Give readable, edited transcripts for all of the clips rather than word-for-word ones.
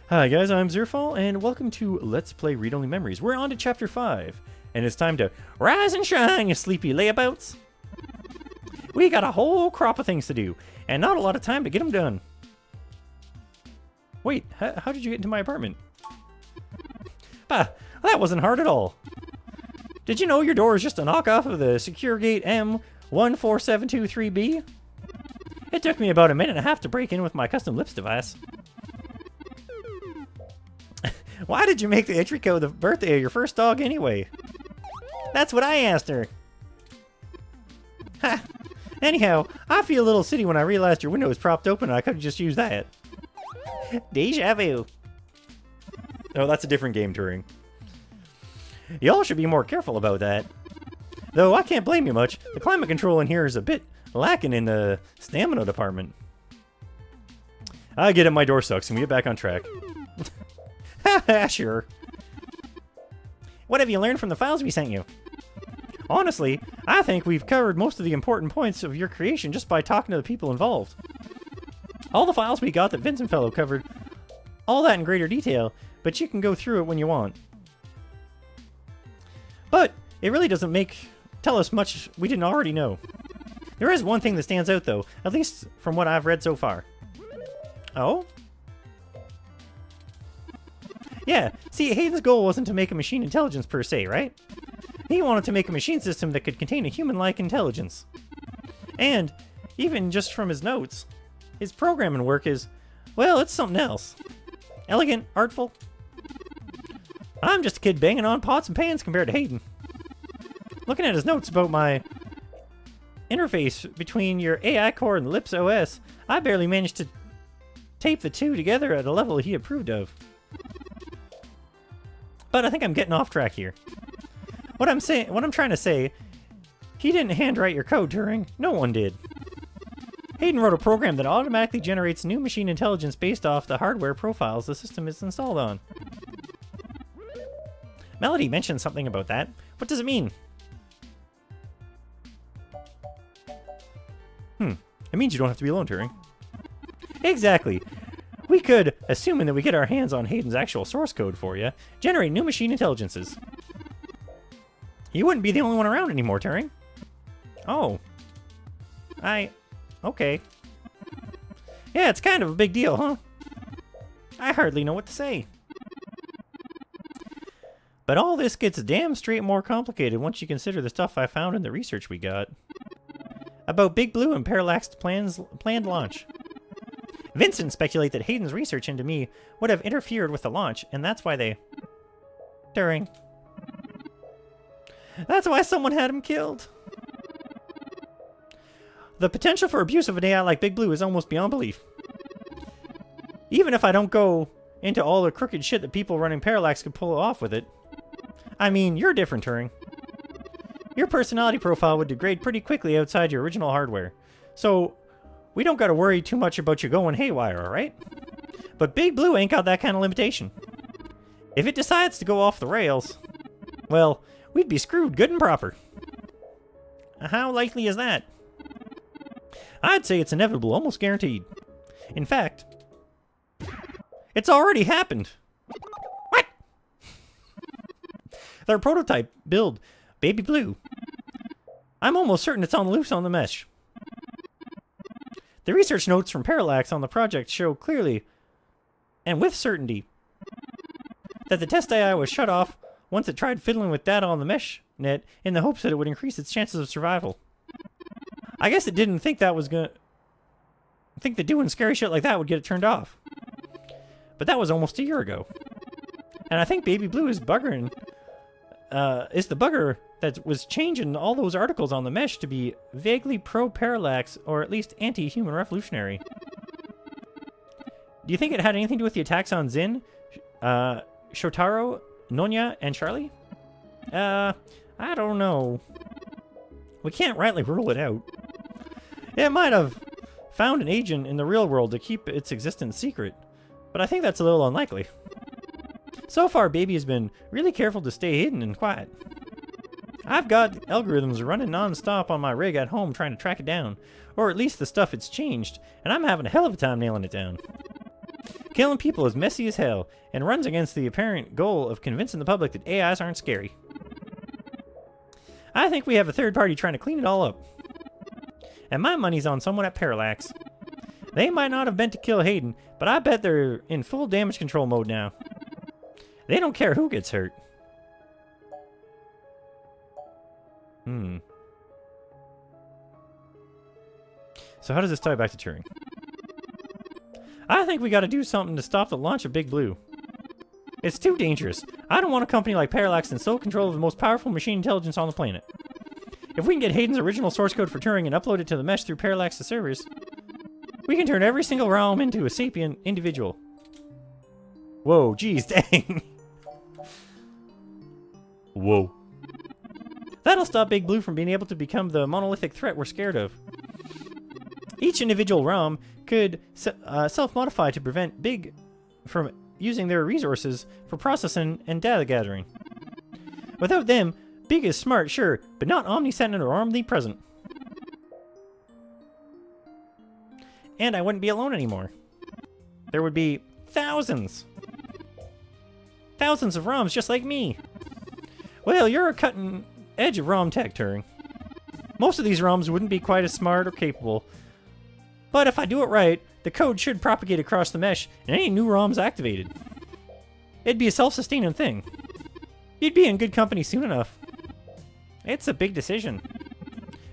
Hi guys, I'm Zerfall, and welcome to Let's Play Read Only Memories. We're on to Chapter 5, and it's time to rise and shine, you sleepy layabouts! We got a whole crop of things to do, and not a lot of time to get them done. Wait, how did you get into my apartment? Bah, that wasn't hard at all. Did you know your door is just a knockoff of the Secure Gate M14723B? It took me about a minute and a half to break in with my custom lips device. Why did you make the entry code the birthday of your first dog anyway? That's what I asked her. Ha! Anyhow, I feel a little silly when I realized your window was propped open and I could have just used that. Deja vu. Oh, that's a different game, Turing. Y'all should be more careful about that. Though I can't blame you much. The climate control in here is a bit lacking in the stamina department. I get it, my door sucks, and we get back on track. Sure. What have you learned from the files we sent you? Honestly, I think we've covered most of the important points of your creation just by talking to the people involved. All the files we got that Vincent Fellow covered, all that in greater detail, but you can go through it when you want. But it really doesn't tell us much we didn't already know. There is one thing that stands out though, at least from what I've read so far. Oh? Yeah, see, Hayden's goal wasn't to make a machine intelligence per se, right? He wanted to make a machine system that could contain a human-like intelligence. And, even just from his notes, his programming work is, well, it's something else. Elegant, artful. I'm just a kid banging on pots and pans compared to Hayden. Looking at his notes about my interface between your AI core and Lips OS, I barely managed to tape the two together at a level he approved of. But I think I'm getting off track here. What I'm trying to say, he didn't handwrite your code, Turing. No one did. Hayden wrote a program that automatically generates new machine intelligence based off the hardware profiles the system is installed on. Melody mentioned something about that. What does it mean? It means you don't have to be alone, Turing. Exactly. We could, assuming that we get our hands on Hayden's actual source code for you, generate new machine intelligences. You wouldn't be the only one around anymore, Turing. Oh. Okay. Yeah, it's kind of a big deal, huh? I hardly know what to say. But all this gets damn straight more complicated once you consider the stuff I found in the research we got. About Big Blue and Parallax's planned launch. Vincent speculated that Hayden's research into me would have interfered with the launch, and that's why they... Turing. That's why someone had him killed. The potential for abuse of an AI like Big Blue is almost beyond belief. Even if I don't go into all the crooked shit that people running Parallax could pull off with it. I mean, you're different, Turing. Your personality profile would degrade pretty quickly outside your original hardware. So... we don't gotta worry too much about you going haywire, alright? But Big Blue ain't got that kind of limitation. If it decides to go off the rails, well, we'd be screwed good and proper. How likely is that? I'd say it's inevitable, almost guaranteed. In fact, it's already happened. What? Their prototype build, Baby Blue. I'm almost certain it's on loose on the mesh. The research notes from Parallax on the project show clearly, and with certainty, that the test AI was shut off once it tried fiddling with data on the mesh net in the hopes that it would increase its chances of survival. I guess it didn't think that doing scary shit like that would get it turned off. But that was almost a year ago. And I think Baby Blue is buggering, is the bugger that was changing all those articles on the mesh to be vaguely pro-Parallax, or at least anti-human revolutionary. Do you think it had anything to do with the attacks on Zin, Shotaro, Nonya, and Charlie? I don't know. We can't rightly rule it out. It might have found an agent in the real world to keep its existence secret, but I think that's a little unlikely. So far, Baby has been really careful to stay hidden and quiet. I've got algorithms running non-stop on my rig at home trying to track it down, or at least the stuff it's changed, and I'm having a hell of a time nailing it down. Killing people is messy as hell, and runs against the apparent goal of convincing the public that AIs aren't scary. I think we have a third party trying to clean it all up. And my money's on someone at Parallax. They might not have meant to kill Hayden, but I bet they're in full damage control mode now. They don't care who gets hurt. So how does this tie back to Turing? I think we gotta do something to stop the launch of Big Blue. It's too dangerous. I don't want a company like Parallax in sole control of the most powerful machine intelligence on the planet. If we can get Hayden's original source code for Turing and upload it to the mesh through Parallax's servers, we can turn every single realm into a sapient individual. Whoa, geez, dang. Whoa. That'll stop Big Blue from being able to become the monolithic threat we're scared of. Each individual realm could self-modify to prevent Big from using their resources for processing and data gathering. Without them, Big is smart, sure, but not omniscient or omnipresent. And I wouldn't be alone anymore. There would be thousands. Thousands of ROMs just like me. Well, you're a cutting edge of ROM tech, Turing. Most of these ROMs wouldn't be quite as smart or capable, but if I do it right, the code should propagate across the mesh and any new ROMs activated. It'd be a self-sustaining thing. You'd be in good company soon enough. It's a big decision.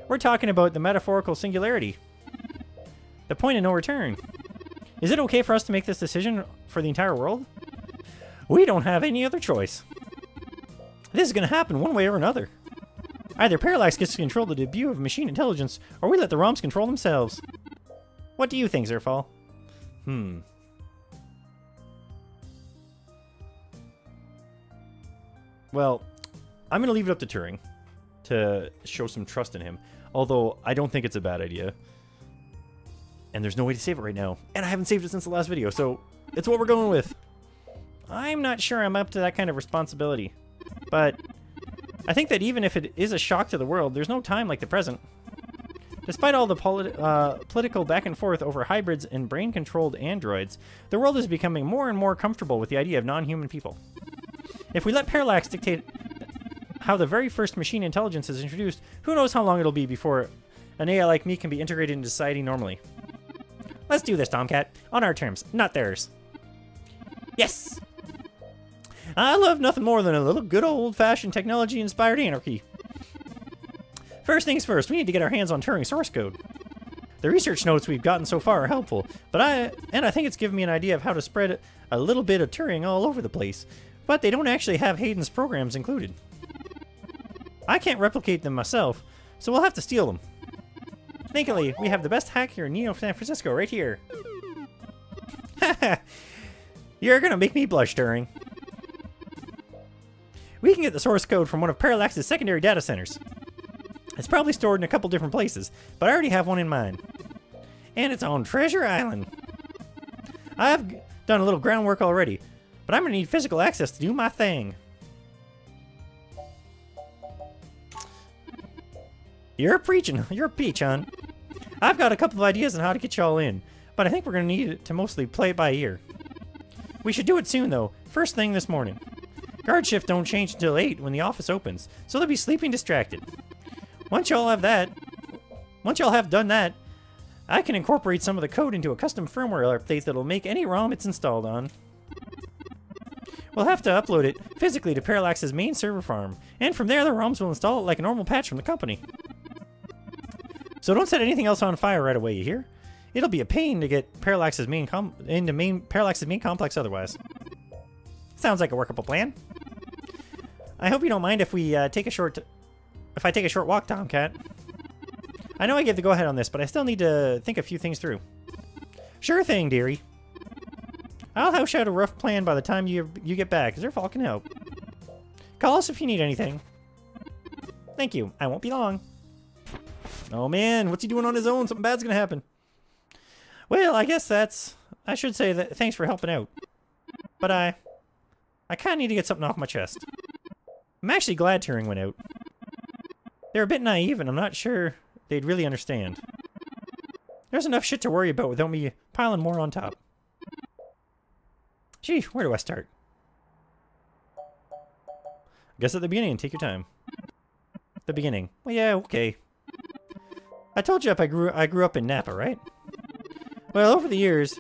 We're talking about the metaphorical singularity. The point of no return. Is it okay for us to make this decision for the entire world? We don't have any other choice. This is going to happen one way or another. Either Parallax gets to control the debut of machine intelligence, or we let the ROMs control themselves. What do you think, Zerfall? Well, I'm going to leave it up to Turing to show some trust in him. Although, I don't think it's a bad idea. And there's no way to save it right now. And I haven't saved it since the last video, so it's what we're going with. I'm not sure I'm up to that kind of responsibility. But I think that even if it is a shock to the world, there's no time like the present. Despite all the political back and forth over hybrids and brain-controlled androids, the world is becoming more and more comfortable with the idea of non-human people. If we let Parallax dictate how the very first machine intelligence is introduced, who knows how long it'll be before an AI like me can be integrated into society normally. Let's do this, Tomcat. On our terms, not theirs. Yes! I love nothing more than a little good old-fashioned technology-inspired anarchy. First things first, we need to get our hands on Turing's source code. The research notes we've gotten so far are helpful, but I think it's given me an idea of how to spread a little bit of Turing all over the place, but they don't actually have Hayden's programs included. I can't replicate them myself, so we'll have to steal them. Thankfully, we have the best hack here in Neo San Francisco right here. Haha, you're gonna make me blush, Turing. We can get the source code from one of Parallax's secondary data centers. It's probably stored in a couple different places, but I already have one in mind. And it's on Treasure Island. I've done a little groundwork already, but I'm gonna need physical access to do my thing. You're preaching. You're a peach, hon. I've got a couple of ideas on how to get y'all in, but I think we're gonna need to mostly play it by ear. We should do it soon, though. First thing this morning. Guard shift don't change until 8 when the office opens, so they'll be sleeping distracted. Once y'all have done that, I can incorporate some of the code into a custom firmware update that'll make any ROM it's installed on. We'll have to upload it physically to Parallax's main server farm, and from there the ROMs will install it like a normal patch from the company. So don't set anything else on fire right away, you hear? It'll be a pain to get Parallax's main complex otherwise. Sounds like a workable plan. I hope you don't mind if we take a short walk, Tomcat. I know I gave the go-ahead on this, but I still need to think a few things through. Sure thing, dearie. I'll hash out a rough plan by the time you get back. Zerfall can help. Call us if you need anything. Thank you. I won't be long. Oh man, what's he doing on his own? Something bad's gonna happen. Well, I guess I should say that thanks for helping out. But I kind of need to get something off my chest. I'm actually glad Turing went out. They're a bit naive, and I'm not sure they'd really understand. There's enough shit to worry about without me piling more on top. Gee, where do I start? Guess at the beginning, take your time. The beginning. Well, yeah, okay. I told you I grew up in Napa, right? Well, over the years,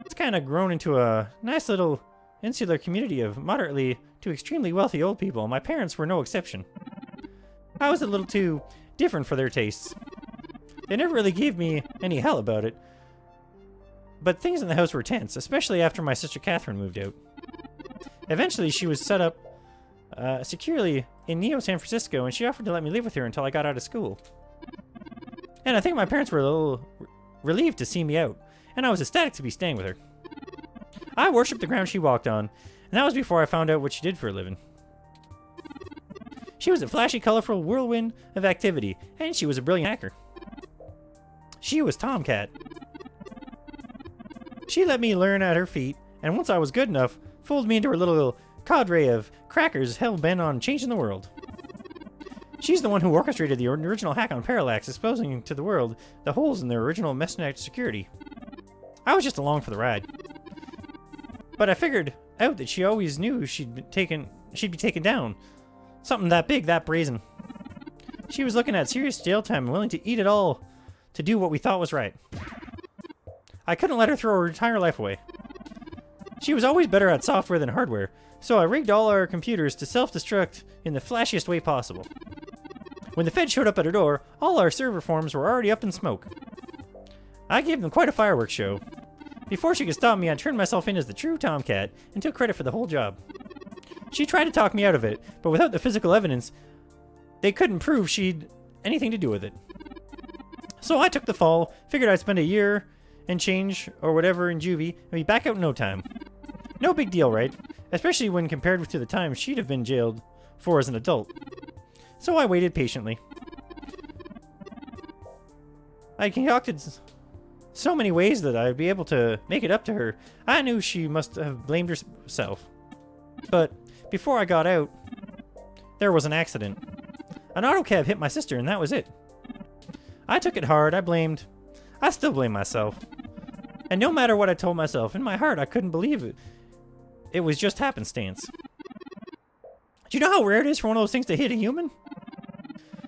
it's kind of grown into a nice little insular community of moderately to extremely wealthy old people. My parents were no exception. I was a little too different for their tastes. They never really gave me any hell about it. But things in the house were tense, especially after my sister Catherine moved out. Eventually, she was set up securely in Neo San Francisco, and she offered to let me live with her until I got out of school. And I think my parents were a little relieved to see me out, and I was ecstatic to be staying with her. I worshipped the ground she walked on, and that was before I found out what she did for a living. She was a flashy, colorful whirlwind of activity, and she was a brilliant hacker. She was Tomcat. She let me learn at her feet, and once I was good enough, folded me into her little cadre of crackers hell-bent on changing the world. She's the one who orchestrated the original hack on Parallax, exposing to the world the holes in their original mesh security. I was just along for the ride. But I figured out that she always knew she'd be taken down. Something that big, that brazen. She was looking at serious jail time and willing to eat it all to do what we thought was right. I couldn't let her throw her entire life away. She was always better at software than hardware, so I rigged all our computers to self-destruct in the flashiest way possible. When the Fed showed up at her door, all our server farms were already up in smoke. I gave them quite a fireworks show. Before she could stop me, I turned myself in as the true Tomcat and took credit for the whole job. She tried to talk me out of it, but without the physical evidence, they couldn't prove she'd anything to do with it. So I took the fall, figured I'd spend a year and change or whatever in juvie and be back out in no time. No big deal, right? Especially when compared to the time she'd have been jailed for as an adult. So I waited patiently. I concocted so many ways that I'd be able to make it up to her. I knew she must have blamed herself. But before I got out, there was an accident. An auto cab hit my sister, and that was it. I took it hard. I still blame myself. And no matter what I told myself, in my heart, I couldn't believe it. It was just happenstance. Do you know how rare it is for one of those things to hit a human?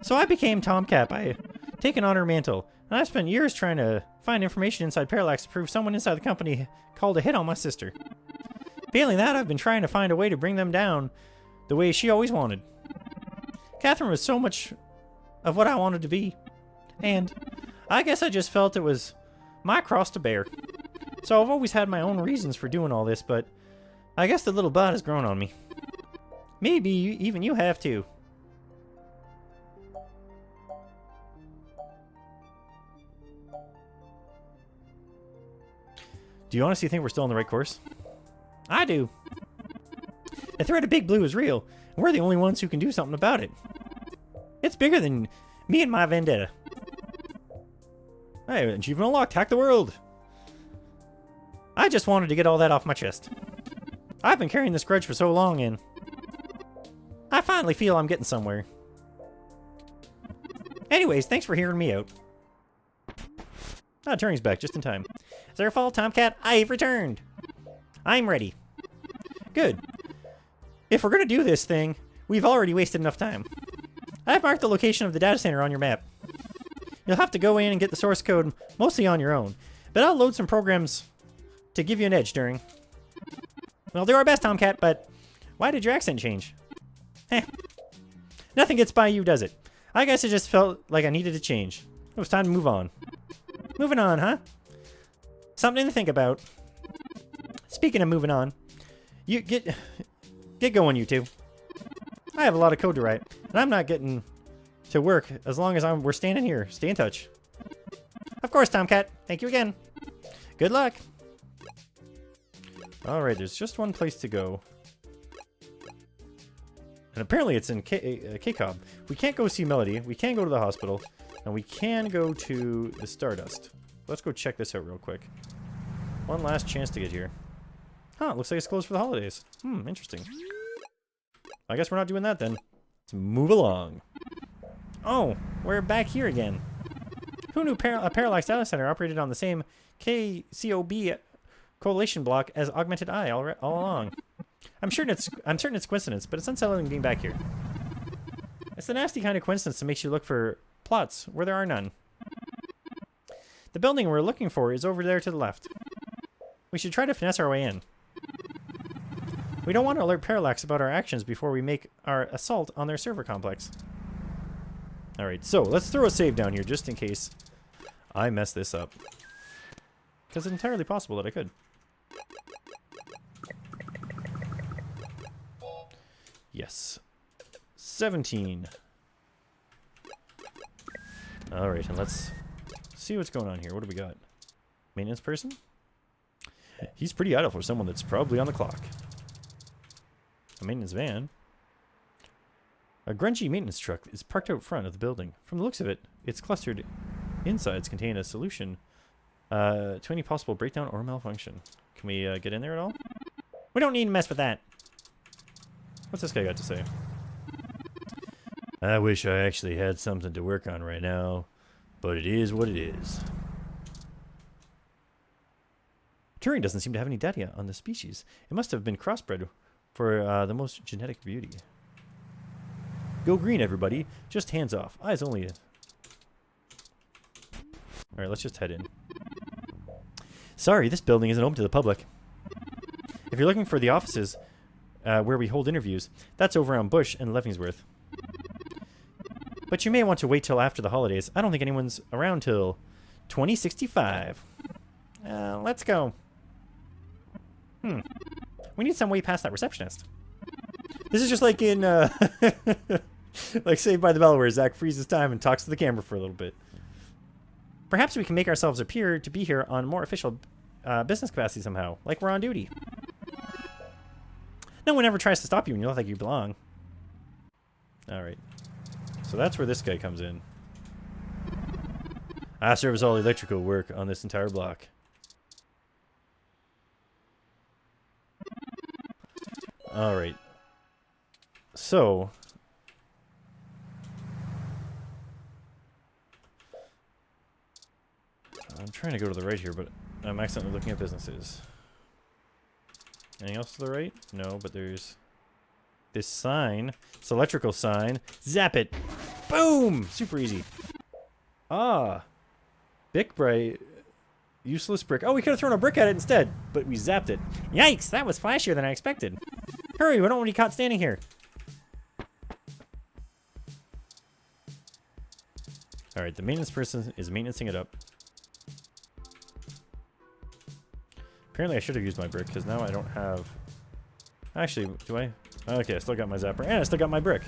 So I became Tomcat by taking on her mantle, and I spent years trying to find information inside Parallax to prove someone inside the company called a hit on my sister. Failing that, I've been trying to find a way to bring them down the way she always wanted. Catherine was so much of what I wanted to be, and I guess I just felt it was my cross to bear. So I've always had my own reasons for doing all this, but I guess the little bot has grown on me. Maybe even you have too. Do you honestly think we're still on the right course? I do. The threat of Big Blue is real, and we're the only ones who can do something about it. It's bigger than me and my vendetta. Hey, achievement unlocked, hack the world! I just wanted to get all that off my chest. I've been carrying this grudge for so long, and I finally feel I'm getting somewhere. Anyways, thanks for hearing me out. Ah, Turing's back just in time. Zerfall, Tomcat, I've returned! I'm ready. Good. If we're gonna do this thing, we've already wasted enough time. I've marked the location of the data center on your map. You'll have to go in and get the source code mostly on your own, but I'll load some programs to give you an edge, Turing. We'll do our best, Tomcat, but why did your accent change? Nothing gets by you, does it? I guess it just felt like I needed to change. It was time to move on. Moving on, huh? Something to think about. Speaking of moving on, you get going, you two. I have a lot of code to write, and I'm not getting to work as long as we're standing here. Stay in touch. Of course, Tomcat. Thank you again. Good luck. Alright, there's just one place to go. And apparently it's in K-Cobb. We can't go see Melody. We can go to the hospital. And we can go to the Stardust. Let's go check this out real quick. One last chance to get here. Huh, looks like it's closed for the holidays. Interesting. I guess we're not doing that then. Let's move along. Oh, we're back here again. Who knew a Parallax Data Center operated on the same KCOB correlation block as augmented eye all along. I'm certain it's coincidence, but it's unsettling being back here. It's the nasty kind of coincidence that makes you look for plots where there are none. The building we're looking for is over there to the left. We should try to finesse our way in. We don't want to alert Parallax about our actions before we make our assault on their server complex. Alright, so let's throw a save down here just in case I mess this up. Because it's entirely possible that I could. Yes. 17. Alright, and let's see what's going on here. What do we got? Maintenance person? He's pretty idle for someone that's probably on the clock. A maintenance van. A grungy maintenance truck is parked out front of the building. From the looks of it, its clustered insides contain a solution to any possible breakdown or malfunction. Can we get in there at all? We don't need to mess with that. What's this guy got to say? I wish I actually had something to work on right now, but it is what it is. Turing doesn't seem to have any data on the species. It must have been crossbred for the most genetic beauty. Go green, everybody. Just hands off. Eyes only. Alright, let's just head in. Sorry, this building isn't open to the public. If you're looking for the offices where we hold interviews, that's over on Bush and Leavenworth. But you may want to wait till after the holidays. I don't think anyone's around till 2065. Let's go. We need some way past that receptionist. This is just like in, like Saved by the Bell, where Zach freezes time and talks to the camera for a little bit. Perhaps we can make ourselves appear to be here on more official business capacity somehow, like we're on duty. No one ever tries to stop you when you look like you belong. Alright. So that's where this guy comes in. I service all the electrical work on this entire block. Alright. So... I'm trying to go to the right here, but I'm accidentally looking at businesses. Anything else to the right? No, but there's this sign. It's an electrical sign. Zap it! Boom! Super easy. Ah. Bic bright. Useless brick. Oh, we could have thrown a brick at it instead, but we zapped it. Yikes! That was flashier than I expected. Hurry, we don't want to be caught standing here. Alright, the maintenance person is maintaining it up. Apparently I should have used my brick, because now I don't have... Actually, do I? Okay, I still got my zapper, and I still got my brick.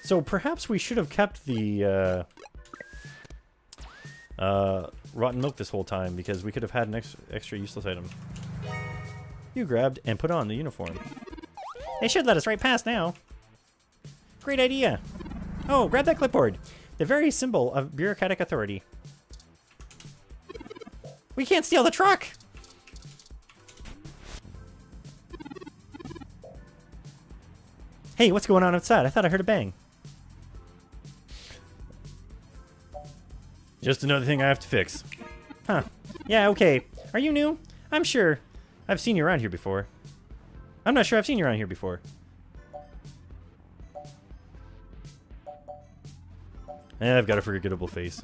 So perhaps we should have kept the rotten milk this whole time, because we could have had an extra useless item. You grabbed and put on the uniform. They should let us right past now. Great idea. Oh, grab that clipboard. The very symbol of bureaucratic authority. We can't steal the truck! Hey, what's going on outside? I thought I heard a bang. Just another thing I have to fix. Huh. Yeah, okay. Are you new? I'm sure I've seen you around here before. I'm not sure I've seen you around here before. I've got a forgettable face.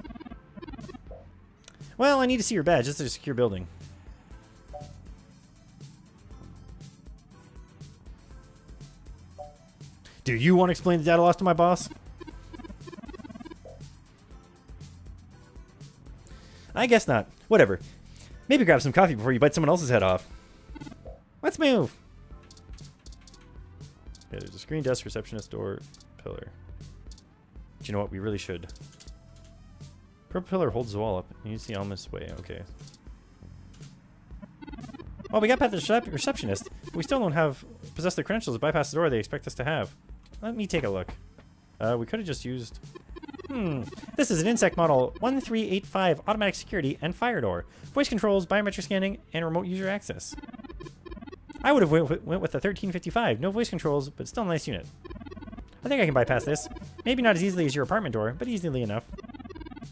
Well, I need to see your badge. This is a secure building. Do you want to explain the data loss to my boss? I guess not. Whatever. Maybe grab some coffee before you bite someone else's head off. Let's move. Yeah, there's a screen, desk, receptionist, door, pillar. Do you know what? We really should. Purple pillar holds the wall up. You need to see Alma's way. Okay. Well, we got past the receptionist, but we still don't have possess the credentials to bypass the door they expect us to have. Let me take a look. We could have just used... This is an insect model 1385 automatic security and fire door. Voice controls, biometric scanning, and remote user access. I would have went with the 1355. No voice controls, but still a nice unit. I think I can bypass this. Maybe not as easily as your apartment door, but easily enough.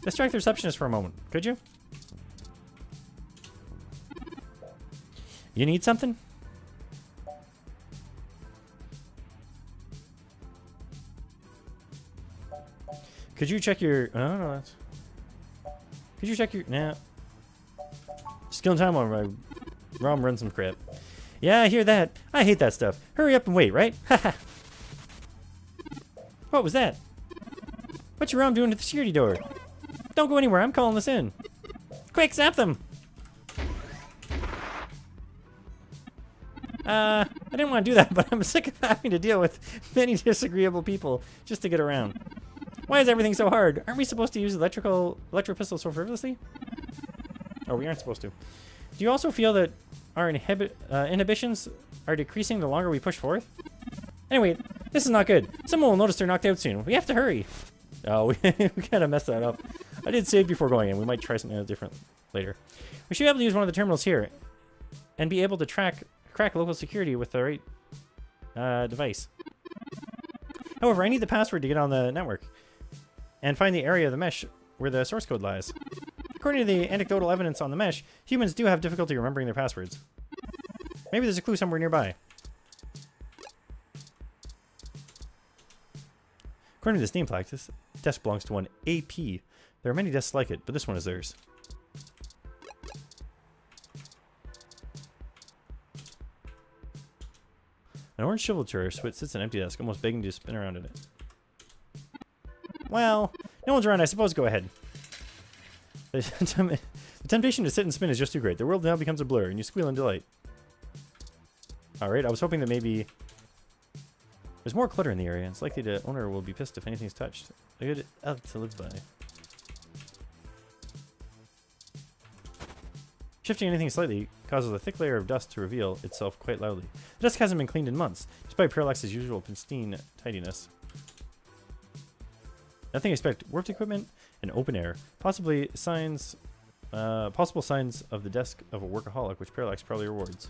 Distract the receptionist for a moment, could you? You need something? Could you check your... I don't know. That's... Could you check your... Nah. Just killing time while my ROM runs some crap. Yeah, I hear that. I hate that stuff. Hurry up and wait, right? Haha. What was that? What's your ROM doing to the security door? Don't go anywhere. I'm calling this in. Quick, zap them! I didn't want to do that, but I'm sick of having to deal with many disagreeable people just to get around. Why is everything so hard? Aren't we supposed to use electro pistol so frivolously? Oh, we aren't supposed to. Do you also feel that our inhibitions are decreasing the longer we push forth? Anyway, this is not good. Someone will notice they're knocked out soon. We have to hurry. Oh, we kind of messed that up. I did save before going in. We might try something different later. We should be able to use one of the terminals here and be able to crack local security with the right device. However, I need the password to get on the network and find the area of the mesh where the source code lies. According to the anecdotal evidence on the mesh, humans do have difficulty remembering their passwords. Maybe there's a clue somewhere nearby. According to this name plaque, this desk belongs to one AP. There are many desks like it, but this one is theirs. An orange swivel chair sits at an empty desk, almost begging to spin around in it. Well, no one's around, I suppose. Go ahead. The temptation to sit and spin is just too great. The world now becomes a blur, and you squeal in delight. Alright, I was hoping that maybe... There's more clutter in the area, and it's likely the owner will be pissed if anything's touched. A good elk to live by. Shifting anything slightly causes a thick layer of dust to reveal itself quite loudly. The desk hasn't been cleaned in months, despite Parallax's usual pristine tidiness. Nothing except warped equipment and open air. Possible signs of the desk of a workaholic, which Parallax probably rewards.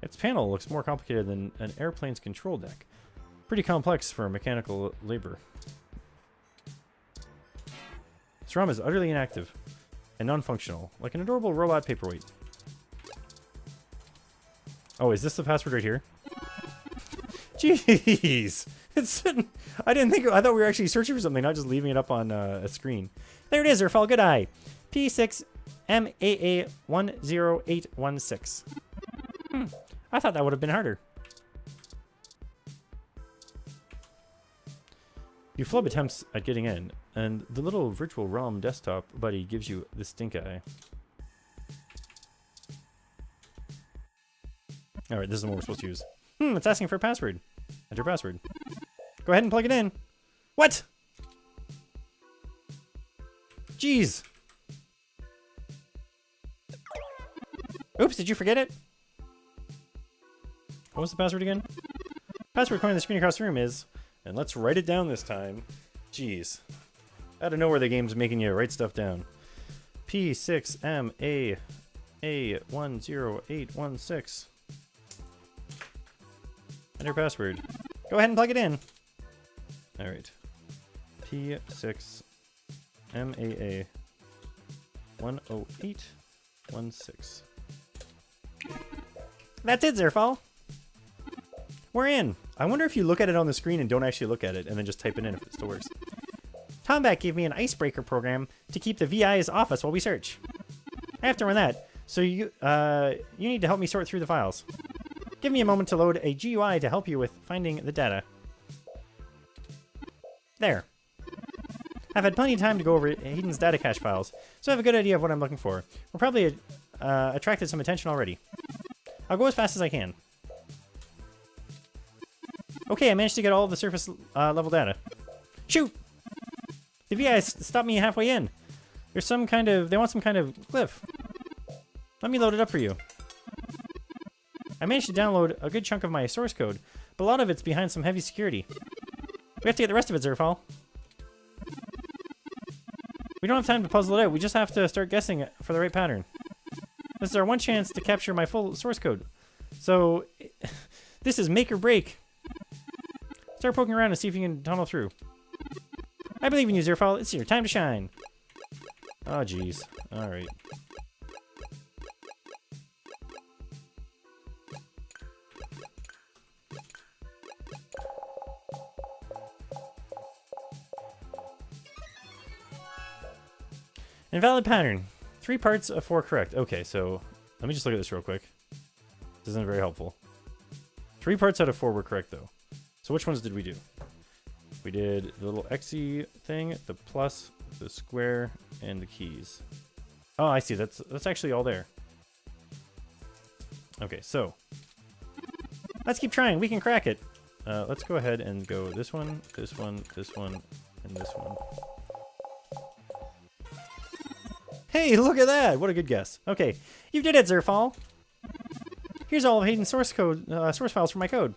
Its panel looks more complicated than an airplane's control deck. Pretty complex for mechanical labor. This ROM is utterly inactive and non-functional, like an adorable robot paperweight. Oh, is this the password right here? Jeez! It's I thought we were actually searching for something, not just leaving it up on a screen. There it is, Zerfall, good eye. P6MAA10816. I thought that would have been harder. You flub attempts at getting in, and the little virtual ROM desktop buddy gives you the stink eye. Alright, this is the one we're supposed to use. It's asking for a password. Enter password. Go ahead and plug it in. What? Jeez. Oops, did you forget it? What was the password again? Password according to the screen across the room is... And let's write it down this time. Jeez. Out of nowhere, the game's making you write stuff down. P6MAA10816. Enter password. Go ahead and plug it in. Alright. P6MAA10816. That's it, Zerfall. We're in. I wonder if you look at it on the screen and don't actually look at it and then just type it in if it still works. Tombat gave me an icebreaker program to keep the VIs off us while we search. I have to run that, so you need to help me sort through the files. Give me a moment to load a GUI to help you with finding the data. There. I've had plenty of time to go over Hayden's data cache files, so I have a good idea of what I'm looking for. We're probably attracted some attention already. I'll go as fast as I can. Okay, I managed to get all of the surface level data. Shoot! The VI stopped me halfway in. There's some kind of... They want some kind of glyph. Let me load it up for you. I managed to download a good chunk of my source code, but a lot of it's behind some heavy security. We have to get the rest of it, Zerfall. We don't have time to puzzle it out. We just have to start guessing it for the right pattern. This is our one chance to capture my full source code. So, this is make or break. Start poking around and see if you can tunnel through. I believe in you, Zerfall. It's your time to shine. Oh, jeez. Alright. Invalid pattern. 3 parts of 4 correct. Okay, so let me just look at this real quick. This isn't very helpful. 3 parts out of 4 were correct, though. So which ones did we do? We did the little XE thing, the plus, the square, and the keys. Oh, I see. That's actually all there. Okay, so let's keep trying. We can crack it. Let's go ahead and go this one, this one, this one, and this one. Hey, look at that! What a good guess. Okay, you did it, Zerfall. Here's all of Hayden's source files for my code.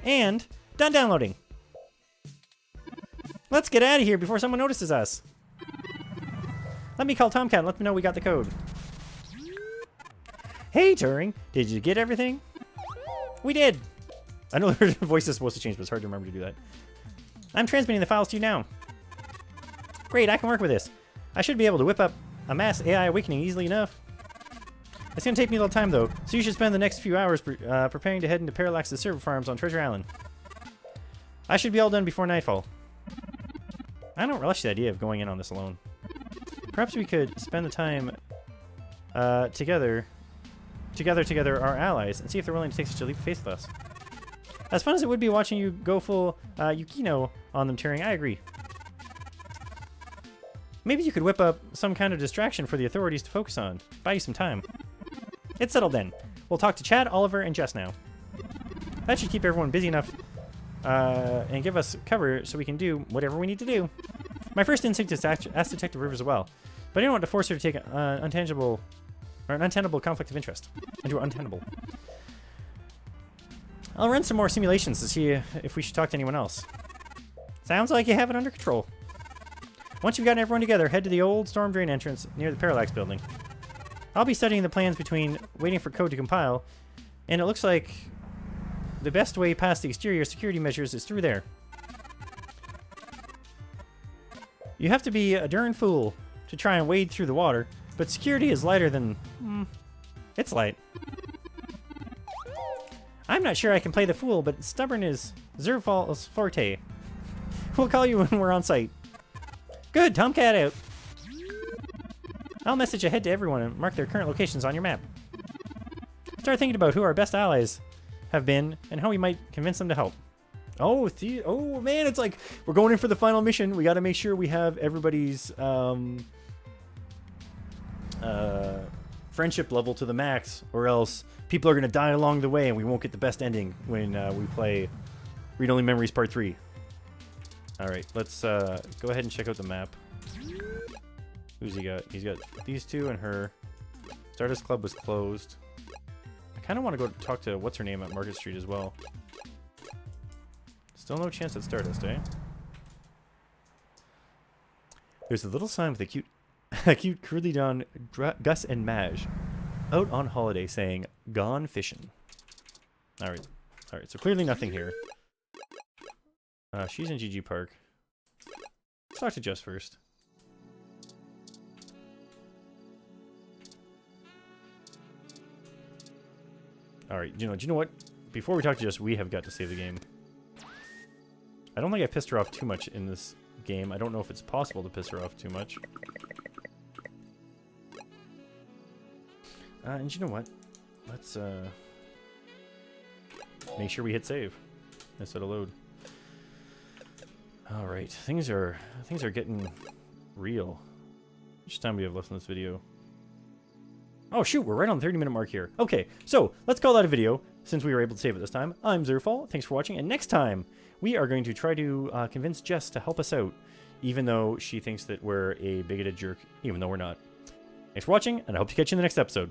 And done downloading. Let's get out of here before someone notices us. Let me call Tomcat and let them know we got the code. Hey, Turing, did you get everything? We did. I know their voice is supposed to change, but it's hard to remember to do that. I'm transmitting the files to you now. Great, I can work with this. I should be able to whip up a mass AI awakening easily enough. It's going to take me a little time, though, so you should spend the next few hours preparing to head into Parallax's server farms on Treasure Island. I should be all done before nightfall. I don't relish the idea of going in on this alone. Perhaps we could spend the time together our allies and see if they're willing to take such a leap of faith with us. As fun as it would be watching you go full Yukino on them, Turing, I agree. Maybe you could whip up some kind of distraction for the authorities to focus on. Buy you some time. It's settled then. We'll talk to Chad, Oliver, and Jess now. That should keep everyone busy enough and give us cover so we can do whatever we need to do. My first instinct is to ask Detective Rivers as well, but I didn't want to force her to take an untenable conflict of interest into untenable. I'll run some more simulations to see if we should talk to anyone else. Sounds like you have it under control. Once you've gotten everyone together, head to the old storm drain entrance near the Parallax building. I'll be studying the plans between waiting for code to compile, and it looks like the best way past the exterior security measures is through there. You have to be a darn fool to try and wade through the water, but security is lighter than... it's light. I'm not sure I can play the fool, but stubborn is Zerfall's forte. We'll call you when we're on site. Good, Tomcat out. I'll message ahead to everyone and mark their current locations on your map. Start thinking about who our best allies have been and how we might convince them to help. Oh, oh man, it's like we're going in for the final mission. We got to make sure we have everybody's friendship level to the max, or else people are going to die along the way and we won't get the best ending when we play Read Only Memories Part 3. Alright, let's go ahead and check out the map. Who's he got? He's got these two and her. Stardust Club was closed. I kind of want to go talk to what's-her-name at Market Street as well. Still no chance at Stardust, eh? There's a little sign with a cute curly Don Gus and Madge out on holiday saying, "Gone fishing." Alright, so clearly nothing here. She's in GG Park. Let's talk to Jess first. Alright, do you know what? Before we talk to Jess, we have got to save the game. I don't think I pissed her off too much in this game. I don't know if it's possible to piss her off too much. And you know what? Let's make sure we hit save instead of load. All right, things are getting real. How much time do we have left in this video? Oh shoot, we're right on the 30-minute mark here. Okay, so let's call that a video since we were able to save it this time. I'm Zerfall. Thanks for watching, and next time we are going to try to convince Jess to help us out, even though she thinks that we're a bigoted jerk, even though we're not. Thanks for watching, and I hope to catch you in the next episode.